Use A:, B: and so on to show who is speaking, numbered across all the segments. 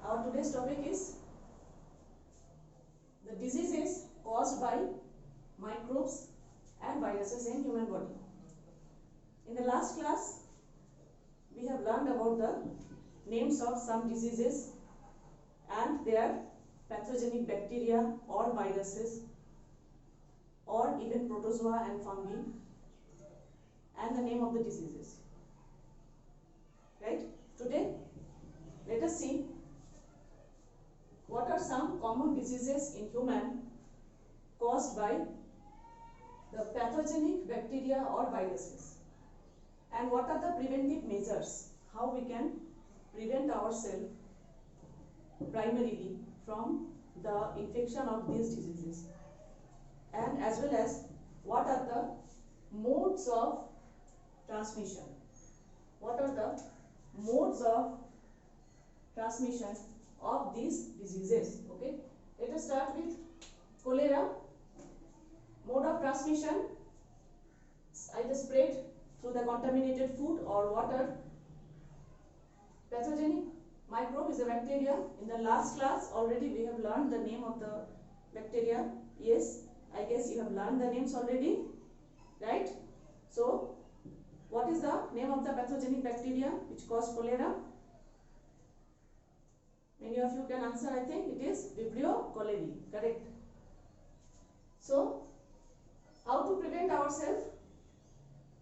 A: Our today's topic is the diseases caused by microbes and viruses in human body. In the last class, we have learned about the names of some diseases and their pathogenic bacteria or viruses or even protozoa and fungi and the name of the diseases. Right? Today, let us see what are some common diseases in human caused by the pathogenic bacteria or viruses, and what are the preventive measures, how we can prevent ourselves primarily from the infection of these diseases, and as well as what are the modes of transmission. What are the modes of transmission of these diseases? Okay, let us start with cholera. Mode of transmission, either spread through the contaminated food or water. Pathogenic microbe is a bacteria. In the last class already we have learned the name of the bacteria. Yes, I guess you have learned the names already, right? So what is the name of the pathogenic bacteria which cause cholera? Many of you can answer. I think it is Vibrio cholerae, correct? So how to prevent ourselves?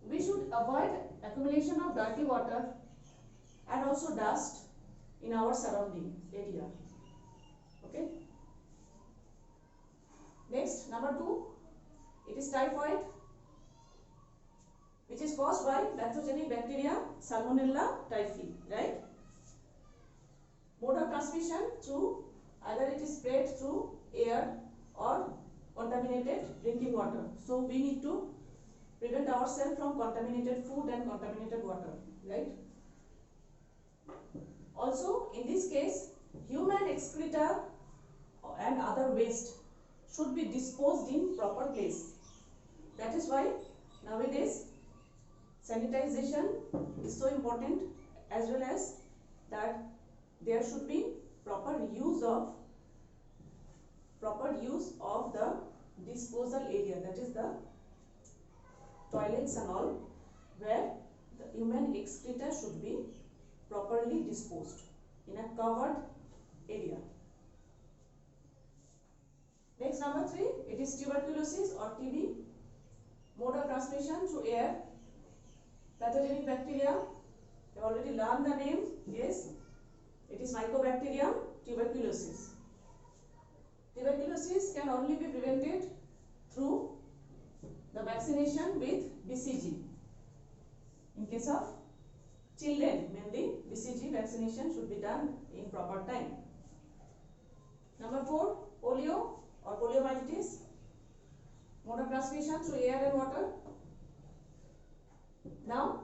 A: We should avoid accumulation of dirty water and also dust in our surrounding area. Okay. Next, number 2, it is typhoid, which is caused by pathogenic bacteria Salmonella typhi, right? Mode of transmission through either it is spread through air or contaminated drinking water. So we need to prevent ourselves from contaminated food and contaminated water, right? Also, in this case, human excreta and other waste should be disposed in proper place. That is why nowadays sanitization is so important, as well as that there should be proper use of the disposal area, that is the toilets and all, where the human excreta should be properly disposed in a covered area. Next, number 3, it is tuberculosis or TB. Mode of transmission through air. Pathogenic bacteria, you have already learned the name. Yes, it is Mycobacterium tuberculosis. Tuberculosis can only be prevented through the vaccination with BCG. In case of children, mainly BCG vaccination should be done in proper time. Number 4, polio or poliomyelitis. Mode of transmission through air and water. Now,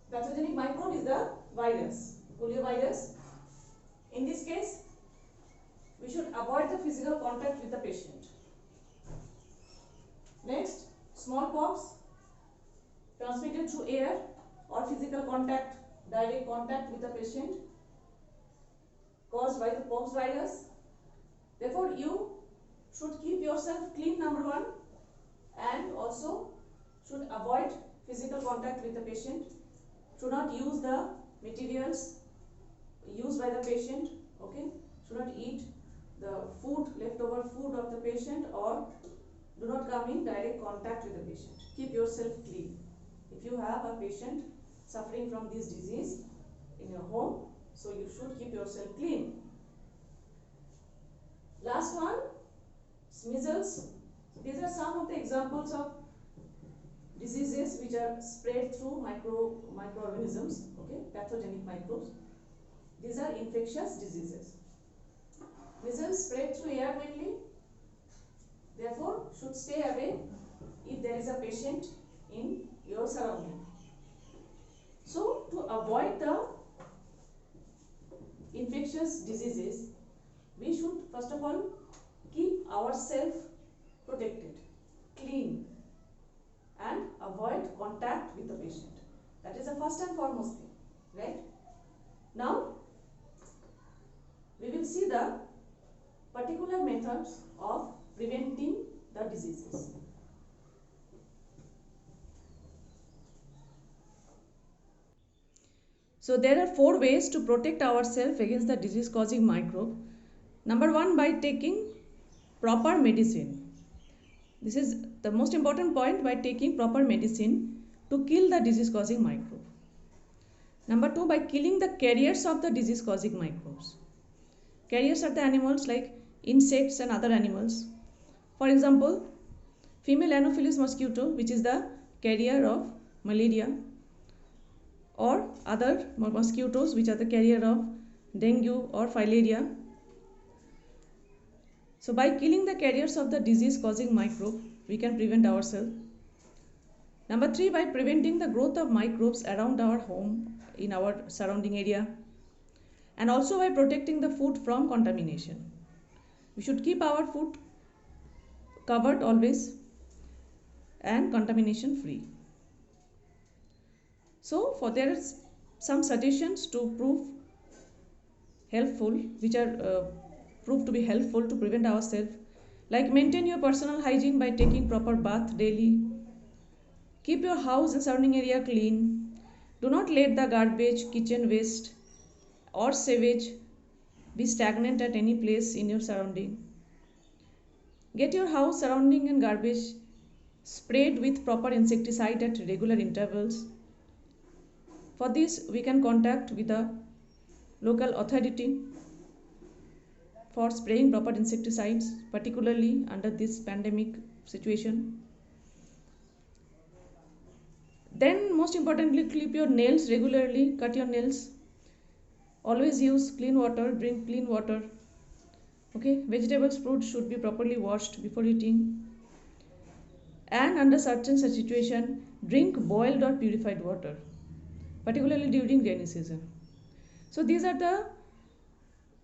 A: pathogenic microbe is the virus, poliovirus. In this case, we should avoid the physical contact with the patient. Next, smallpox, transmitted through air or physical contact, direct contact with the patient, caused by the pox virus. Therefore, you should keep yourself clean, number 1, and also should avoid physical contact with the patient. Should not use the materials used by the patient. Okay, should not eat the food, leftover food of the patient, or do not come in direct contact with the patient. Keep yourself clean. If you have a patient suffering from this disease in your home, so you should keep yourself clean. Last one, measles. These are some of the examples of diseases which are spread through microorganisms, okay, pathogenic microbes. These are infectious diseases. Measles spread through air mainly, therefore should stay away if there is a patient in your surrounding. So to avoid the infectious diseases, we should first of all keep ourselves protected, clean, and avoid contact with the patient. That is the first and foremost thing, right? Now, methods of preventing the diseases. So there are 4 ways to protect ourselves against the disease causing microbe. Number 1, by taking proper medicine. This is the most important point, by taking proper medicine to kill the disease causing microbe. Number 2, by killing the carriers of the disease causing microbes. Carriers are the animals like insects and other animals. For example, female Anopheles mosquito, which is the carrier of malaria, or other mosquitoes which are the carrier of dengue or filaria. So by killing the carriers of the disease causing microbe, we can prevent ourselves. Number 3, by preventing the growth of microbes around our home, in our surrounding area, and also by protecting the food from contamination. We should keep our food covered always and contamination free. So there are some suggestions to prove helpful, which are proved to be helpful to prevent ourselves, like maintain your personal hygiene by taking proper bath daily. Keep your house and surrounding area clean. Do not let the garbage, kitchen waste or sewage be stagnant at any place in your surrounding. Get your house surrounding and garbage sprayed with proper insecticide at regular intervals. For this, we can contact with the local authority for spraying proper insecticides, particularly under this pandemic situation. Then most importantly, clip your nails regularly, cut your nails. Always use clean water, drink clean water. Okay, vegetables, fruits should be properly washed before eating. And under certain situation, drink boiled or purified water, particularly during rainy season. So these are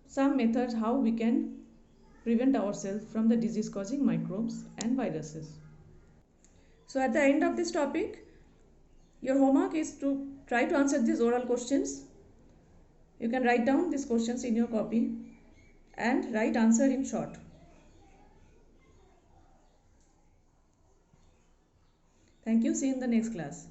A: some methods how we can prevent ourselves from the disease causing microbes and viruses. So at the end of this topic, your homework is to try to answer these oral questions. You can write down these questions in your copy and write answer in short. Thank you. See you in the next class.